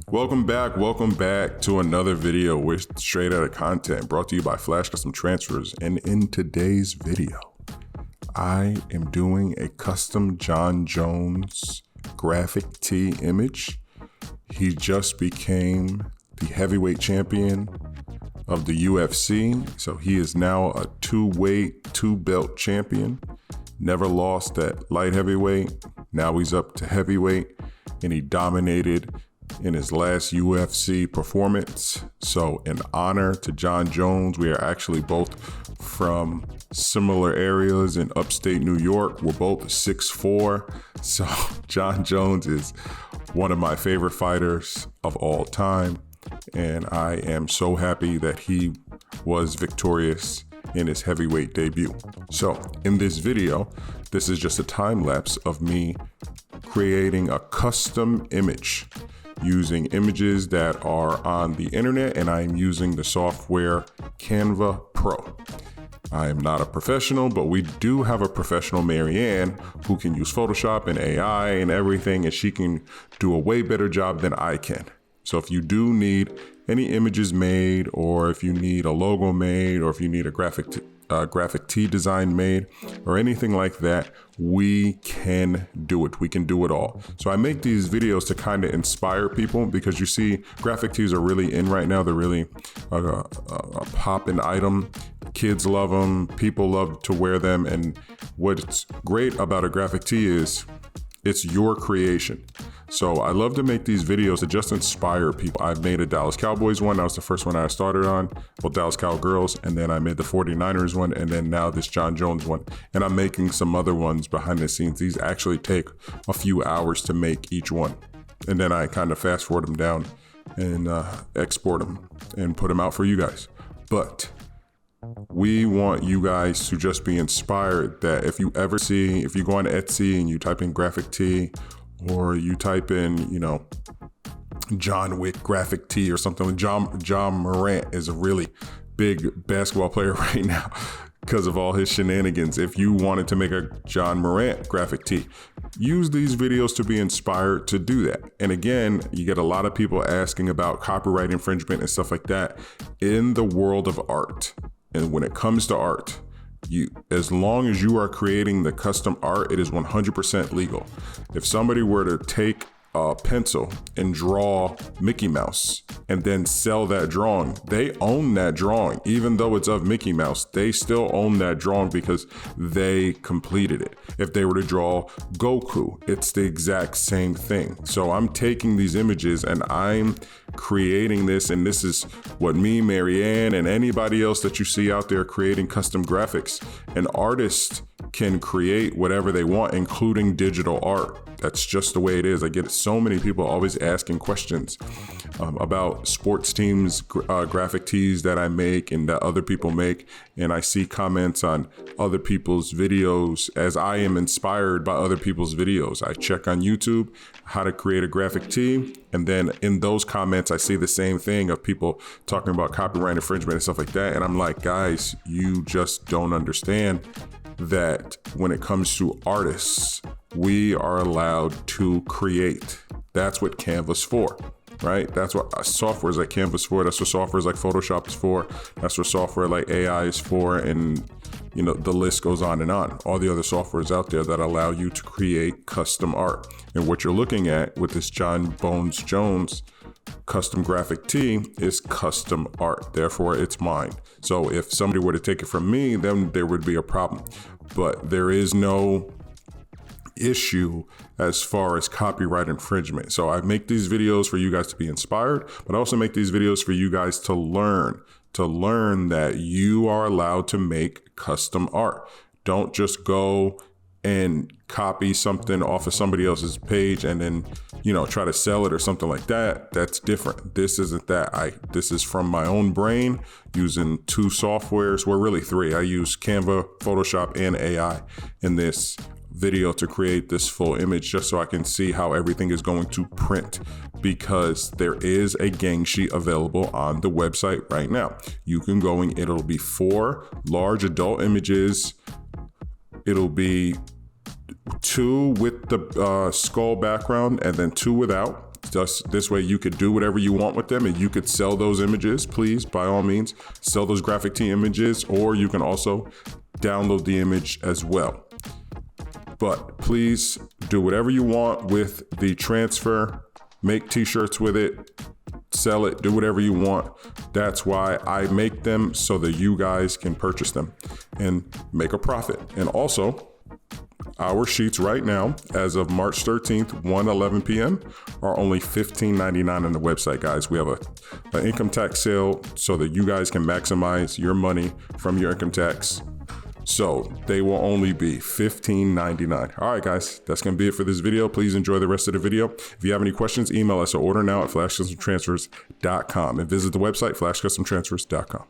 Welcome back to another video with straight out of content brought to you by Flash Custom Transfers. And in today's video, I am doing a custom Jon Jones graphic tee image. He just became the heavyweight champion of the UFC. So he is now a two-weight, two-belt champion. Never lost at light heavyweight. Now he's up to heavyweight, and he dominated in his last UFC performance. So in honor to Jon Jones, we are actually both from similar areas in upstate New York. We're both 6'4". So Jon Jones is one of my favorite fighters of all time. And I am so happy that he was victorious in his heavyweight debut. So in this video, this is just a time lapse of me creating a custom image using images that are on the internet, and I'm using the software Canva Pro. I am not a professional, but we do have a professional, Marianne, who can use Photoshop and AI and everything, and she can do a way better job than I can. So if you do need any images made, or if you need a logo made, or if you need a graphic tee design made, or anything like that, we can do it. We can do it all. So I make these videos to kind of inspire people, because you see graphic tees are really in right now. They're really a poppin' item. Kids love them. People love to wear them. And what's great about a graphic tee is it's your creation. So I love to make these videos to just inspire people. I've made a Dallas Cowboys one. That was the first one I started on. Well, Dallas Cowgirls. And then I made the 49ers one. And then now this Jon Jones one. And I'm making some other ones behind the scenes. These actually take a few hours to make each one. And then I kind of fast forward them down and export them and put them out for you guys. But we want you guys to just be inspired that if you go on Etsy and you type in graphic tee, or you type in, John Wick graphic tee or something. John Morant is a really big basketball player right now because of all his shenanigans. If you wanted to make a John Morant graphic tee, use these videos to be inspired to do that. And again, you get a lot of people asking about copyright infringement and stuff like that in the world of art. And when it comes to art, as long as you are creating the custom art, it is 100% legal. If somebody were to take a pencil and draw Mickey Mouse and then sell that drawing, they own that drawing. Even though it's of Mickey Mouse, they still own that drawing because they completed it. If they were to draw Goku, it's the exact same thing. So I'm taking these images and I'm creating this, and this is what me, Marianne, and anybody else that you see out there creating custom graphics. An artist can create whatever they want, including digital art. That's just the way it is. I get so many people always asking questions about sports teams, graphic tees that I make and that other people make. And I see comments on other people's videos as I am inspired by other people's videos. I check on YouTube how to create a graphic tee. And then in those comments, I see the same thing of people talking about copyright infringement and stuff like that. And I'm like, guys, you just don't understand that when it comes to artists, we are allowed to create. That's what Canva's for, right? That's what softwares like Canva's for. That's what softwares like Photoshop is for. That's what software like AI is for. And the list goes on and on. All the other softwares out there that allow you to create custom art. And what you're looking at with this Jon Jones custom graphic tee is custom art. Therefore, it's mine. So if somebody were to take it from me, then there would be a problem. But there is no issue as far as copyright infringement. So I make these videos for you guys to be inspired, but I also make these videos for you guys to learn that you are allowed to make custom art. Don't just go and copy something off of somebody else's page and then, try to sell it or something like that. That's different. This isn't that. This is from my own brain using two softwares. Well, really three. I use Canva, Photoshop, and AI in this video to create this full image, just so I can see how everything is going to print, because there is a gang sheet available on the website right now. You can go and it'll be 4 large adult images. It'll be 2 with the skull background and then 2 without. Just this way you could do whatever you want with them, and you could sell those images. Please, by all means, sell those graphic tee images, or you can also download the image as well. But please do whatever you want with the transfer, make t-shirts with it, sell it, do whatever you want. That's why I make them, so that you guys can purchase them and make a profit. And also, our sheets right now, as of March 13th, 1:11 p.m., are only $15.99 on the website, guys. We have an income tax sale so that you guys can maximize your money from your income tax. So they will only be $15.99. All right, guys, that's going to be it for this video. Please enjoy the rest of the video. If you have any questions, email us at ordernow@flashcustomtransfers.com and visit the website, flashcustomtransfers.com.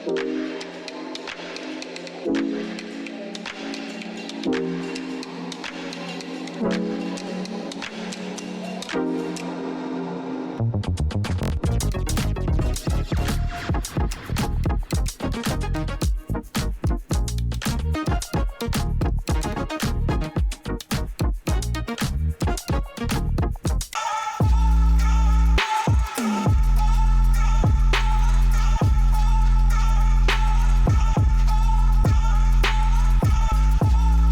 you.